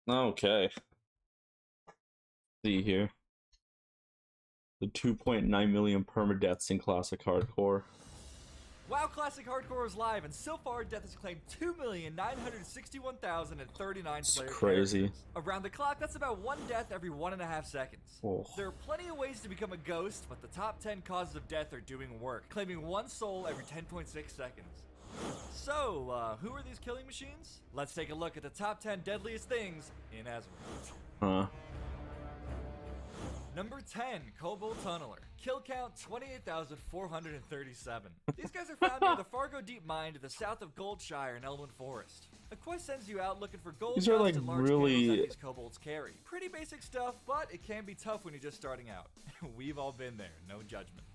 Okay. See here. The 2.9 million permadeaths in Classic Hardcore. WoW Classic Hardcore is live, and so far, Death has claimed 2,961,039 player crazy. characters. Around the clock, that's about one death every 1.5 seconds. Oh. There are plenty of ways to become a ghost, but the top 10 causes of death are doing work, claiming one soul every 10.6 seconds. So, who are these killing machines? Let's take a look at the top 10 deadliest things in Azeroth. Number 10, Kobold Tunneler. Kill count 28,437. These guys are found near the Fargo Deep Mine to the south of Goldshire in Elwyn Forest. A quest sends you out looking for gold These are dust like and large really candles that these kobolds carry. Pretty basic stuff, but it can be tough when you're just starting out. We've all been there, no judgment.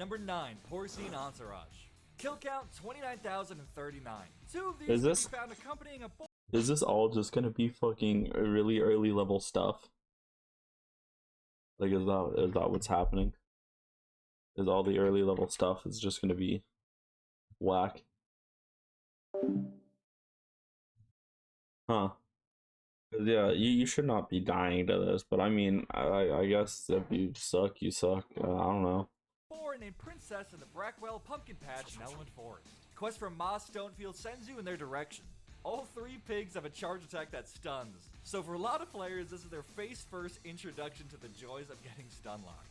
Number 9, Porcine Entourage. Kill count 29,039. Two of these can be found accompanying a bull. Is this all just gonna be fucking really early level stuff? Like, is that what's happening? Is all the early level stuff is just gonna be whack? Huh. Yeah, you should not be dying to this, but I mean, I guess if you suck, you suck. I don't know. Named Princess in the Brackwell Pumpkin Patch in Elwyn Forest. Quest from Moss Stonefield sends you in their direction. All three pigs have a charge attack that stuns, so for a lot of players, this is their face-first introduction to the joys of getting stun locked.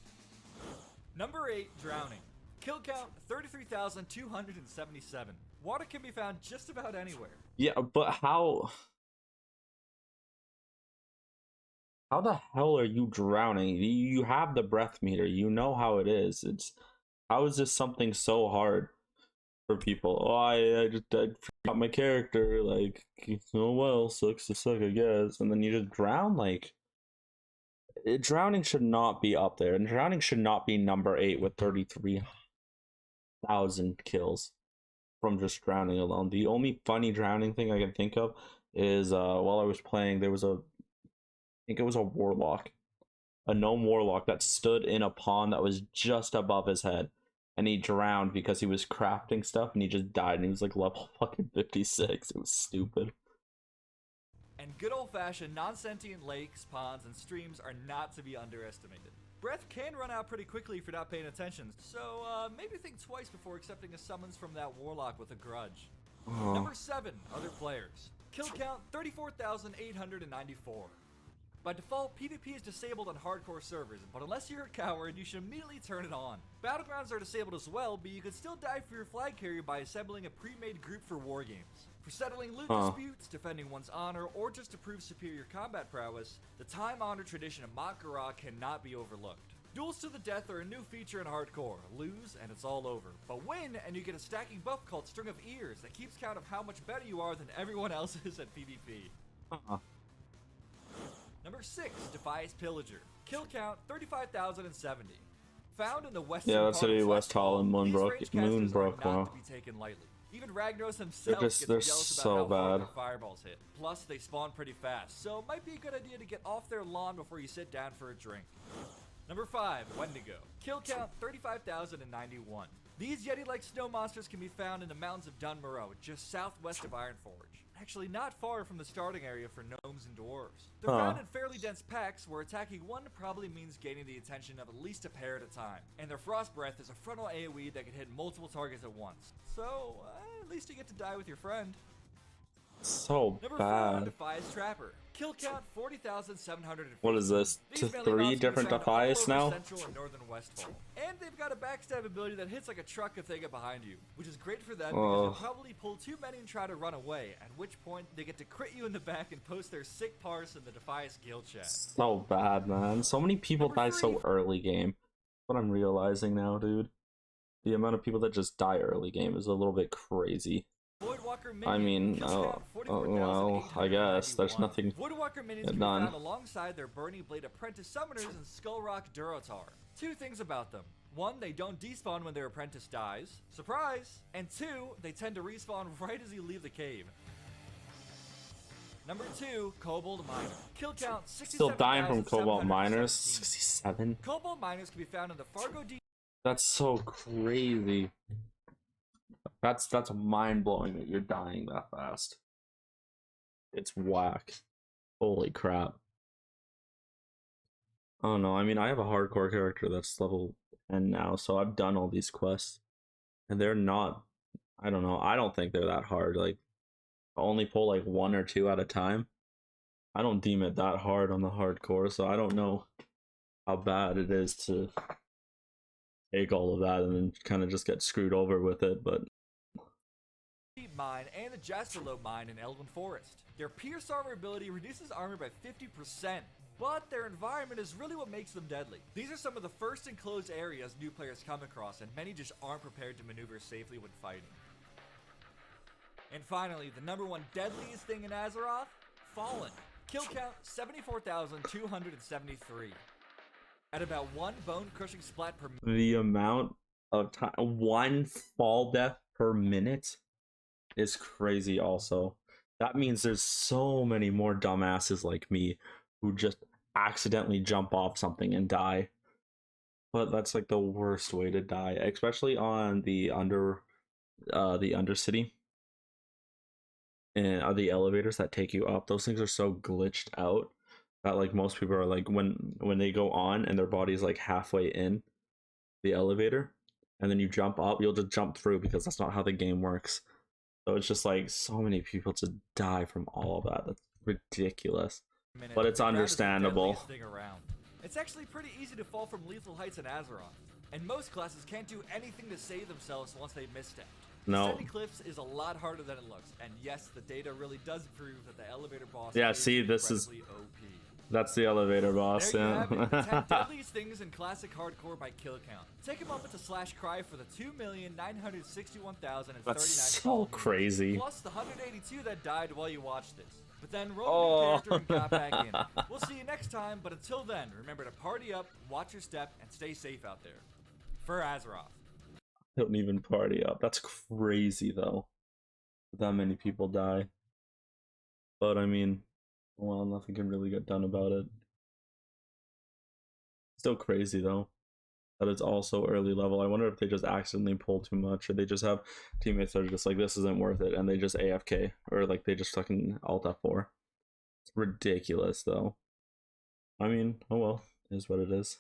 Number 8, Drowning. Kill count 33,277. Water can be found just about anywhere. Yeah, but how the hell are you drowning? You have the breath meter. You know how it is. How is this something so hard for people? Oh, I forgot my character. Like, oh well, sucks to suck, I guess. And then you just drown. Like, drowning should not be up there, and drowning should not be number 8 with 33,000 kills from just drowning alone. The only funny drowning thing I can think of is while I was playing, there was I think it was a warlock, a gnome warlock that stood in a pond that was just above his head, and he drowned because he was crafting stuff, and he just died, and he was like level fucking 56. It was stupid. And good old-fashioned non-sentient lakes, ponds, and streams are not to be underestimated. Breath can run out pretty quickly if you're not paying attention, so maybe think twice before accepting a summons from that warlock with a grudge. Number 7, other players. Kill count 34,894. By default, PvP is disabled on hardcore servers, but unless you're a coward, you should immediately turn it on. Battlegrounds are disabled as well, but you can still die for your flag carrier by assembling a pre-made group for wargames. For settling loot disputes, defending one's honor, or just to prove superior combat prowess, the time-honored tradition of Mak'gora cannot be overlooked. Duels to the death are a new feature in hardcore. Lose, and it's all over. But win, and you get a stacking buff called String of Ears that keeps count of how much better you are than everyone else is at PvP. Number 6, Defias Pillager. Kill count 35,070. Found in the western part of Westhall and Moonbrook. Not to be taken lightly. Even Ragnaros himself gets jealous about how hard fireballs hit. Plus, they spawn pretty fast, so it might be a good idea to get off their lawn before you sit down for a drink. Number 5, Wendigo. Kill count 35,091. These Yeti-like snow monsters can be found in the mountains of Dunmorrow, just southwest of Ironforge. Actually, not far from the starting area for gnomes and dwarves. They're found in fairly dense packs, where attacking one probably means gaining the attention of at least a pair at a time. And their Frost Breath is a frontal AoE that can hit multiple targets at once. So, at least you get to die with your friend. So Number bad. 4, Defias Trapper. Kill count 40,750. What is this? 3 different Defias now? Central and Northern Westfall. And they've got a backstab ability that hits like a truck if they get behind you, which is great for them because they'll probably pull too many and try to run away, at which point they get to crit you in the back and post their sick parse in the Defias guild chat. So bad, man. So many people die so early game. What I'm realizing now, dude. The amount of people that just die early game is a little bit crazy. I mean, well, I guess there's nothing Voidwalker minions can be found alongside their Burning Blade Apprentice summoners in Skullrock Durotar. 2 things about them. 1, they don't despawn when their apprentice dies. Surprise! And 2, they tend to respawn right as you leave the cave. Number 2, Kobold Miner. Kill count 67,717. Still dying from Kobold Miners. 67? Kobold Miners can be found in the Fargo Deep. That's so crazy. That's mind-blowing that you're dying that fast. It's whack. Holy crap. Oh no, I mean, I have a hardcore character that's level 10 now, so I've done all these quests. And they're not, I don't know, I don't think they're that hard. Like, I only pull like one or two at a time. I don't deem it that hard on the hardcore, so I don't know how bad it is to take all of that and then kind of just get screwed over with it, but Mine and the Jastrolo mine in Elven Forest. Their pierce armor ability reduces armor by 50%, but their environment is really what makes them deadly. These are some of the first enclosed areas new players come across, and many just aren't prepared to maneuver safely when fighting. And finally, the number one deadliest thing in Azeroth? Fallen. Kill count 74,273. At about 1 bone crushing splat per minute. The amount of time, 1 fall death per minute is crazy also. That means there's so many more dumbasses like me who just accidentally jump off something and die. But that's like the worst way to die, especially on the Undercity. And the elevators that take you up, those things are so glitched out that like most people are like when they go on and their body's like halfway in the elevator and then you jump up, you'll just jump through because that's not how the game works. So it's just like so many people to die from all of that. That's ridiculous. But it's understandable. It's actually pretty easy to fall from lethal heights in Azeroth, and most classes can't do anything to save themselves once they misstep. No. Descending cliffs is a lot harder than it looks, and yes, the data really does prove that the elevator boss is see, this is OP. That's the elevator boss. There you have it, the 10 deadliest things in classic hardcore by kill count. Take a moment to slash cry for the 2,961,039. That's so crazy. Plus the 182 that died while you watched this. But then rolled your character and got back in. We'll see you next time, but until then, remember to party up, watch your step, and stay safe out there. For Azeroth. Don't even party up. That's crazy though. That many people die. But I mean, well, nothing can really get done about it. Still crazy though that it's also early level. I wonder if they just accidentally pull too much, or they just have teammates that are just like, this isn't worth it, and they just AFK, or like they just fucking alt F4. It's ridiculous though. I mean, oh well, it is what it is.